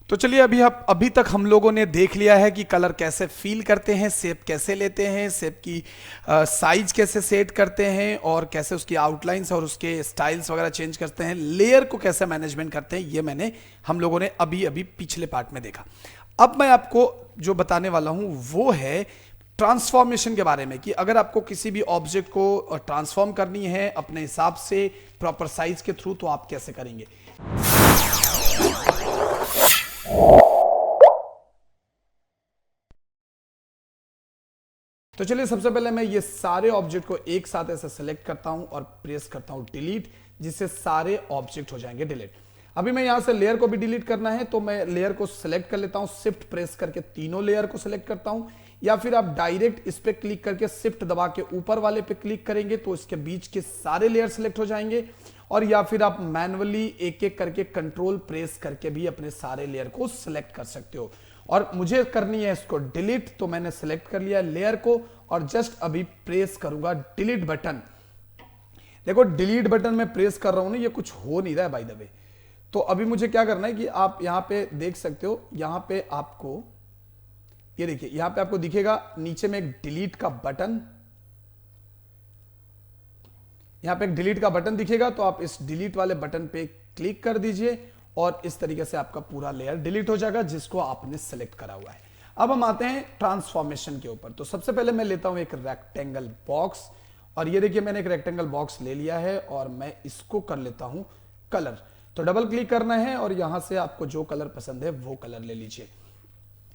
तो चलिए अभी तक हम लोगों ने देख लिया है कि कलर कैसे फील करते हैं, शेप कैसे लेते हैं, शेप की साइज कैसे सेट करते हैं और कैसे उसकी आउटलाइंस और उसके स्टाइल्स वगैरह चेंज करते हैं, लेयर को कैसे मैनेजमेंट करते हैं, ये हम लोगों ने अभी अभी पिछले पार्ट में देखा। अब मैं आपको जो बताने वाला हूं वो है ट्रांसफॉर्मेशन के बारे में, कि अगर आपको किसी भी ऑब्जेक्ट को ट्रांसफॉर्म करनी है अपने हिसाब से प्रॉपर साइज के थ्रू, तो आप कैसे करेंगे। तो चलिए सबसे पहले मैं ये सारे ऑब्जेक्ट को एक साथ ऐसे सेलेक्ट करता हूं और प्रेस करता हूं डिलीट, जिससे सारे ऑब्जेक्ट हो जाएंगे डिलीट। अभी मैं यहां से लेयर को भी डिलीट करना है तो मैं लेयर को सिलेक्ट कर लेता हूं, शिफ्ट प्रेस करके तीनों लेयर को सिलेक्ट करता हूं, या फिर आप डायरेक्ट इस पे क्लिक करके शिफ्ट दबा के ऊपर वाले पे क्लिक करेंगे तो इसके बीच के सारे लेयर सिलेक्ट हो जाएंगे, और या फिर आप मैनुअली एक एक करके कंट्रोल प्रेस करके भी अपने सारे लेयर को सिलेक्ट कर सकते हो। और मुझे करनी है इसको डिलीट, तो मैंने सिलेक्ट कर लिया लेयर को और जस्ट अभी प्रेस करूंगा डिलीट बटन। देखो डिलीट बटन में प्रेस कर रहा हूं ना, ये कुछ हो नहीं रहा है बाय द वे। तो अभी मुझे क्या करना है कि आप यहां पे देख सकते हो, यहां पे आपको ये देखिए, यहां पे आपको दिखेगा नीचे में एक डिलीट का बटन, यहां पे एक डिलीट का बटन दिखेगा, तो आप इस डिलीट वाले बटन पे क्लिक कर दीजिए और इस तरीके से आपका पूरा लेयर डिलीट हो जाएगा जिसको आपने सेलेक्ट करा हुआ है। अब हम आते हैं ट्रांसफॉर्मेशन के ऊपर। तो सबसे पहले मैं लेता हूं एक रेक्टेंगल बॉक्स, और ये देखिए मैंने एक रेक्टेंगल बॉक्स ले लिया है और मैं इसको कर लेता हूं कलर। तो डबल क्लिक करना है और यहां से आपको जो कलर पसंद है वो कलर ले लीजिए।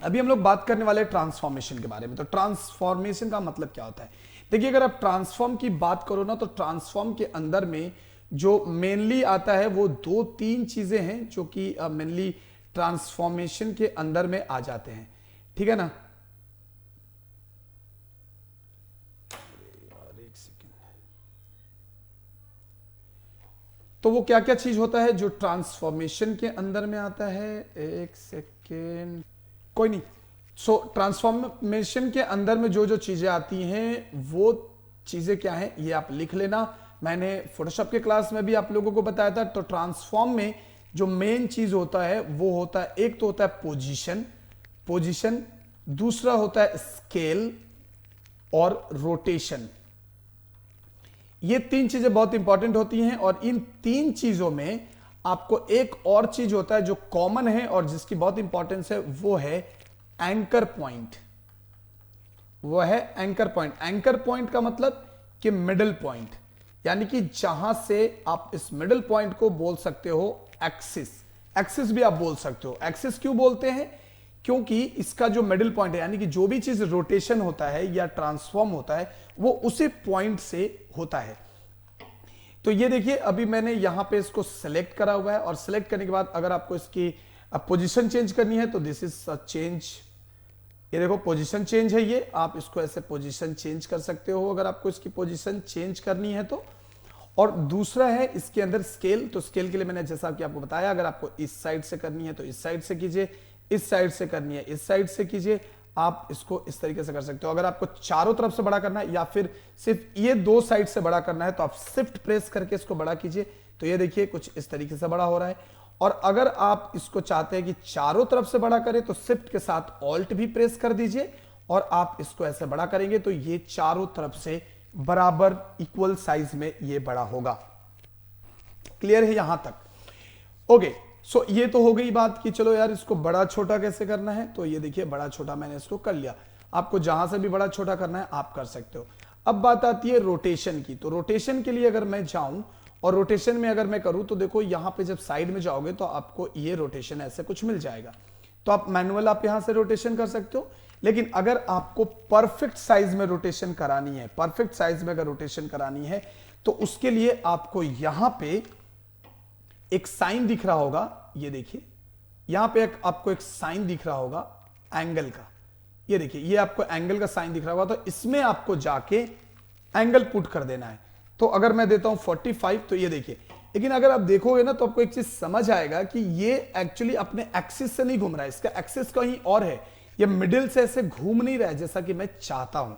अभी हम लोग बात करने वाले ट्रांसफॉर्मेशन के बारे में। तो ट्रांसफॉर्मेशन का मतलब क्या होता है, देखिए अगर आप ट्रांसफॉर्म की बात करो ना, तो ट्रांसफॉर्म के अंदर में जो मेनली आता है वो दो तीन चीजें हैं जो कि मेनली ट्रांसफॉर्मेशन के अंदर में आ जाते हैं, ठीक है ना। एक सेकेंड, तो वो क्या क्या चीज होता है जो ट्रांसफॉर्मेशन के अंदर में आता है। एक सेकेंड, कोई नहीं। सो ट्रांसफॉर्मेशन के अंदर में जो जो चीजें आती हैं वो चीजें क्या हैं ये आप लिख लेना। मैंने फोटोशॉप के क्लास में भी आप लोगों को बताया था। तो ट्रांसफॉर्म में जो मेन चीज होता है वो होता है, एक तो होता है पोजीशन, दूसरा होता है स्केल और रोटेशन। ये तीन चीजें बहुत इंपॉर्टेंट होती हैं, और इन तीन चीजों में आपको एक और चीज होता है जो कॉमन है और जिसकी बहुत इंपॉर्टेंस है, वो है एंकर पॉइंट। वो है एंकर पॉइंट। एंकर पॉइंट का मतलब कि मिडिल पॉइंट, यानी कि जहां से आप इस मिडिल पॉइंट को बोल सकते हो एक्सिस भी आप बोल सकते हो। एक्सिस क्यों बोलते हैं, क्योंकि इसका जो मिडिल पॉइंट है, यानी कि जो भी चीज रोटेशन होता है या ट्रांसफॉर्म होता है वो उसी पॉइंट से होता है। तो ये देखिए अभी मैंने यहां पे इसको सेलेक्ट करा हुआ है, और सेलेक्ट करने के बाद अगर आपको इसकी पोजीशन चेंज करनी है तो दिस इज चेंज। ये देखो पोजीशन चेंज है, ये आप इसको ऐसे पोजीशन चेंज कर सकते हो अगर आपको इसकी पोजीशन चेंज करनी है तो। और दूसरा है इसके अंदर स्केल। तो स्केल के लिए मैंने जैसा कि आपको बताया, अगर आपको इस साइड से करनी है तो इस साइड से कीजिए, इस साइड से करनी है इस साइड से कीजिए। आप इसको इस तरीके से कर सकते हो। अगर आपको चारों तरफ से बड़ा करना है या फिर सिर्फ ये दो साइड से बड़ा करना है तो आप शिफ्ट प्रेस करके इसको बड़ा कीजिए। तो ये देखिए कुछ इस तरीके से बड़ा हो रहा है। और अगर आप इसको चाहते हैं कि चारों तरफ से बड़ा करें तो शिफ्ट के साथ ऑल्ट भी प्रेस कर दीजिए, और आप इसको ऐसे बड़ा करेंगे तो ये चारों तरफ से बराबर इक्वल साइज में ये बड़ा होगा। क्लियर है यहां तक? ओके, सो ये तो हो गई बात कि चलो यार इसको बड़ा छोटा कैसे करना है। तो ये देखिए बड़ा छोटा मैंने इसको कर लिया। आपको जहां से भी बड़ा छोटा करना है आप कर सकते हो। अब बात आती है रोटेशन की। तो रोटेशन के लिए अगर मैं जाऊं और रोटेशन में अगर मैं करूं तो देखो यहां पे जब साइड में जाओगे तो आपको ये रोटेशन ऐसे कुछ मिल जाएगा। तो आप मैनुअल आप यहां से रोटेशन कर सकते हो, लेकिन अगर आपको परफेक्ट साइज में रोटेशन करानी है, परफेक्ट साइज में अगर रोटेशन करानी है तो उसके लिए आपको यहां पे एक साइन दिख रहा होगा। ये देखिए यहां पे आपको एक साइन दिख रहा होगा एंगल का। ये देखिए ये आपको एंगल का साइन दिख रहा होगा, तो इसमें आपको जाके एंगल पुट कर देना है। तो अगर मैं देता हूं 45, तो ये देखिए, लेकिन अगर आप देखोगे ना तो आपको एक चीज समझ आएगा कि ये एक्चुअली अपने एक्सिस से नहीं घूम रहा है, इसका एक्सिस कहीं और है। ये मिडिल से ऐसे घूम नहीं रहा है जैसा कि मैं चाहता हूं।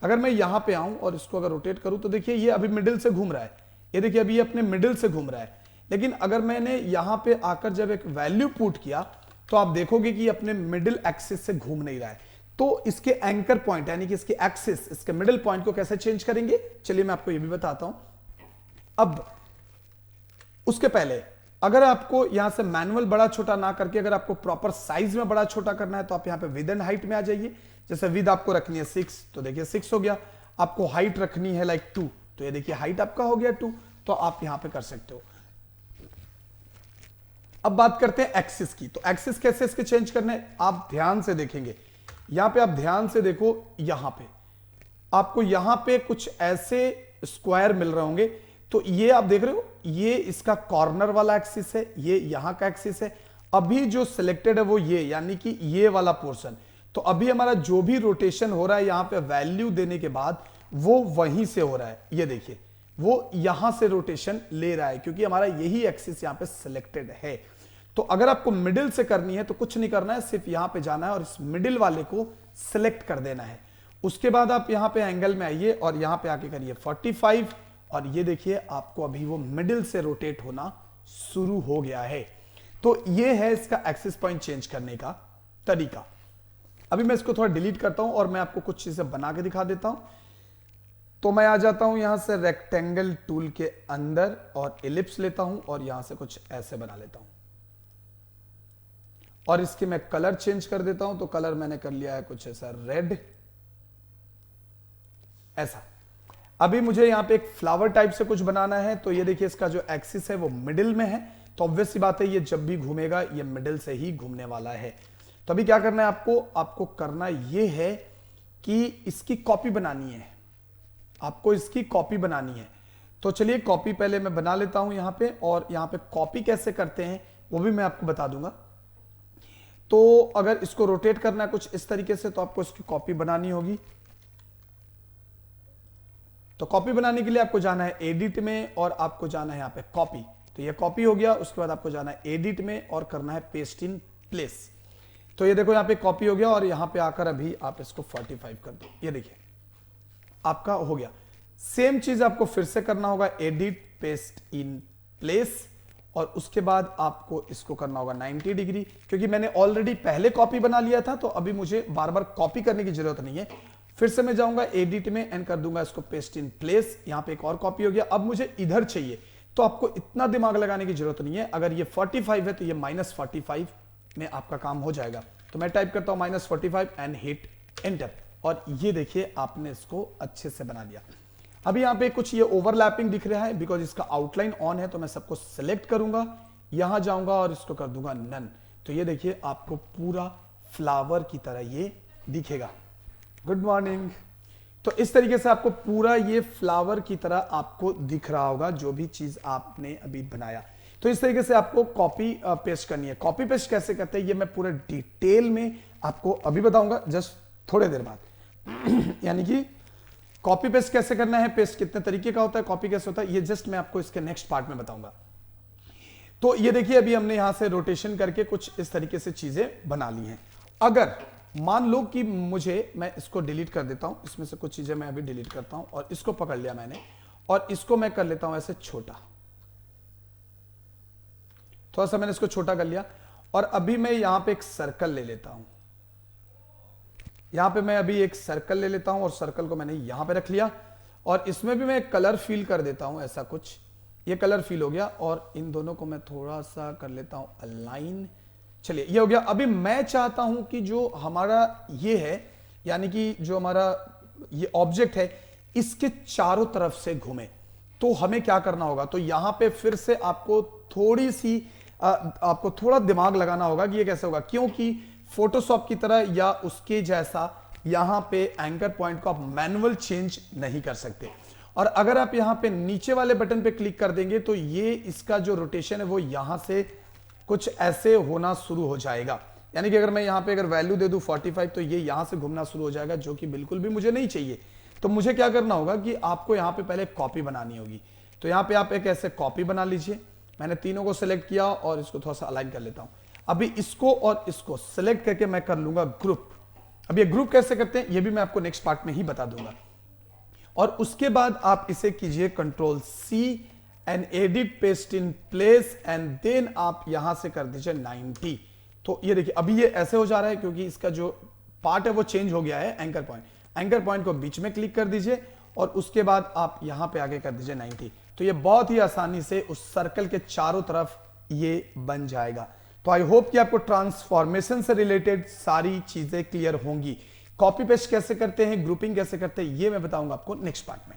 अगर मैं यहां पे आऊं और इसको अगर रोटेट करूं तो देखिए ये अभी मिडिल से घूम रहा है। ये देखिए अभी ये अपने मिडिल से घूम रहा है। लेकिन अगर मैंने यहां पे आकर जब एक वैल्यू पुट किया तो आप देखोगे कि अपने मिडिल एक्सिस से घूम नहीं रहा है। तो इसके एंकर पॉइंट यानी कि इसके एक्सिस, इसके मिडिल पॉइंट को कैसे चेंज करेंगे, चलिए मैं आपको यह भी बताता हूं। अब उसके पहले अगर आपको यहां से मैनुअल बड़ा छोटा ना करके अगर आपको प्रॉपर साइज में बड़ा छोटा करना है तो आप यहां पे विद एंड हाइट में आ जाइए। जैसे विद आपको रखनी है 6 तो देखिए 6 हो गया। आपको हाइट रखनी है लाइक 2 तो ये देखिए हाइट आपका हो गया 2, तो आप यहां पे कर सकते हो। अब बात करते हैं एक्सिस की। तो एक्सिस कैसे इसके चेंज करने, आप ध्यान से देखेंगे। यहां पे आप ध्यान से देखो, यहां पे आपको यहां पे कुछ ऐसे स्क्वायर मिल रहे होंगे। तो ये आप देख रहे हो, ये इसका कॉर्नर वाला एक्सिस है, ये यहां का एक्सिस है। अभी जो सिलेक्टेड है वो ये, यानी कि ये वाला पोर्शन। तो अभी हमारा जो भी रोटेशन हो रहा है यहां पे वैल्यू देने के बाद वो वहीं से हो रहा है। ये देखिए वो यहां से रोटेशन ले रहा है क्योंकि हमारा यही एक्सिस यहां पे सिलेक्टेड है। तो अगर आपको मिडिल से करनी है तो कुछ नहीं करना है, सिर्फ यहां पे जाना है और इस मिडिल वाले को सिलेक्ट कर देना है। उसके बाद आप यहां पे एंगल में आइए और यहां पे आके करिए 45 और ये देखिए आपको अभी वो मिडिल से रोटेट होना शुरू हो गया है। तो ये है इसका एक्सिस पॉइंट चेंज करने का तरीका। अभी मैं इसको थोड़ा डिलीट करता हूं और मैं आपको कुछ चीजें बना के दिखा देता हूं। तो मैं आ जाता हूं यहां से रेक्टेंगल टूल के अंदर और एलिप्स लेता हूं और यहां से कुछ ऐसे बना लेता हूं और इसके मैं कलर चेंज कर देता हूं। तो कलर मैंने कर लिया है कुछ ऐसा रेड, ऐसा। अभी मुझे यहां पे एक फ्लावर टाइप से कुछ बनाना है। तो ये देखिए इसका जो एक्सिस है वो मिडिल में है, तो ऑब्वियस सी बात है ये जब भी घूमेगा ये मिडिल से ही घूमने वाला है। तो अभी क्या करना है आपको करना ये है कि इसकी कॉपी बनानी है, आपको इसकी कॉपी बनानी है। तो चलिए कॉपी पहले मैं बना लेता हूं यहां पे, और यहां पे कॉपी कैसे करते हैं वो भी मैं आपको बता दूंगा। तो अगर इसको रोटेट करना है कुछ इस तरीके से तो आपको इसकी कॉपी बनानी होगी। तो कॉपी बनाने के लिए आपको जाना है एडिट में और आपको जाना है यहां पे कॉपी। तो ये कॉपी हो गया। उसके बाद आपको जाना है एडिट में और करना है पेस्ट इन प्लेस। तो ये देखो यहां पे कॉपी हो गया और यहां पे आकर अभी आप इसको 45 कर दो। ये देखिए आपका हो गया। सेम चीज आपको फिर से करना होगा, एडिट पेस्ट इन प्लेस, और उसके बाद आपको इसको करना होगा 90 डिग्री। क्योंकि मैंने ऑलरेडी पहले कॉपी बना लिया था तो अभी मुझे बार बार कॉपी करने की जरूरत नहीं है। फिर से मैं जाऊंगा एडिट में एंड कर दूंगा इसको पेस्ट इन प्लेस। यहां पे एक और कॉपी हो गया। अब मुझे इधर चाहिए, तो आपको इतना दिमाग लगाने की जरूरत नहीं है। अगर ये 45 है तो ये -45 में आपका काम हो जाएगा। तो मैं टाइप करता हूं -45 एंड हिट एंटर, और ये देखिए आपने इसको अच्छे से बना लिया। अभी यहां पे कुछ ये ओवरलैपिंग दिख रहा है बिकॉज इसका आउटलाइन ऑन है। तो मैं सबको सिलेक्ट करूंगा, यहां जाऊंगा और इसको कर दूंगा नन। तो ये देखिए आपको पूरा फ्लावर की तरह ये दिखेगा। Good morning. तो इस तरीके से आपको पूरा ये फ्लावर की तरह आपको दिख रहा होगा जो भी चीज आपने अभी बनाया। तो इस तरीके से आपको कॉपी पेस्ट करनी है। कॉपी पेस्ट कैसे करते हैं ये मैं पूरे डिटेल में आपको अभी बताऊंगा जस्ट थोड़े देर बाद। यानी कि कॉपी पेस्ट कैसे करना है, पेस्ट कितने तरीके का होता है, कॉपी कैसे होता है, ये जस्ट मैं आपको इसके नेक्स्ट पार्ट में बताऊंगा। तो ये देखिए अभी हमने यहां से रोटेशन करके कुछ इस तरीके से चीजें बना ली हैं। अगर मान लो कि मैं इसको डिलीट कर देता हूं, इसमें से कुछ चीजें मैं अभी डिलीट करता हूं और इसको पकड़ लिया मैंने और इसको मैं कर लेता हूं ऐसे छोटा, थोड़ा सा मैंने इसको छोटा कर लिया। और अभी मैं यहां पे एक सर्कल ले लेता हूं, यहां पे मैं अभी एक सर्कल ले लेता हूं और सर्कल को मैंने यहां पे रख लिया और इसमें भी मैं एक कलर फील कर देता हूं ऐसा कुछ। ये कलर फील हो गया और इन दोनों को मैं थोड़ा सा कर लेता हूं अलाइन। चलिए ये हो गया। अभी मैं चाहता हूं कि जो हमारा ये है यानी कि जो हमारा ये ऑब्जेक्ट है इसके चारों तरफ से घूमे, तो हमें क्या करना होगा। तो यहां पे फिर से आपको थोड़ी सी आपको थोड़ा दिमाग लगाना होगा कि ये कैसे होगा, क्योंकि फोटोशॉप की तरह या उसके जैसा यहां पे एंकर पॉइंट को आप मैनुअल चेंज नहीं कर सकते। और अगर आप यहां पे नीचे वाले बटन पे क्लिक कर देंगे तो ये इसका जो रोटेशन है वो यहां से कुछ ऐसे होना शुरू हो जाएगा। यानी कि अगर मैं यहां पे अगर वैल्यू दे दूं 45 तो ये यहां से घूमना शुरू हो जाएगा, जो कि बिल्कुल भी मुझे नहीं चाहिए। तो मुझे क्या करना होगा कि आपको यहां पे पहले कॉपी बनानी होगी। तो यहां पे आप एक ऐसे कॉपी बना लीजिए। मैंने तीनों को सिलेक्ट किया और इसको थोड़ा सा अलाइन कर लेता हूं। अभी इसको और इसको सिलेक्ट करके मैं कर लूंगा ग्रुप। अब ये ग्रुप कैसे करते हैं ये भी मैं आपको नेक्स्ट पार्ट में ही बता दूंगा। और उसके बाद आप इसे कीजिए control C and edit paste in place and then आप यहां से कर दीजिए 90। तो ये देखिए अभी ये ऐसे हो जा रहा है क्योंकि इसका जो पार्ट है वो चेंज हो गया है एंकर पॉइंट। एंकर पॉइंट को बीच में क्लिक कर दीजिए और उसके बाद आप यहां पे आगे कर दीजिए 90। तो ये बहुत ही आसानी से उस सर्कल के चारों तरफ ये बन जाएगा। तो आई होप कि आपको ट्रांसफॉर्मेशन से रिलेटेड सारी चीजें क्लियर होंगी। कॉपी पेस्ट कैसे करते हैं, ग्रुपिंग कैसे करते हैं, ये मैं बताऊंगा आपको नेक्स्ट पार्ट में।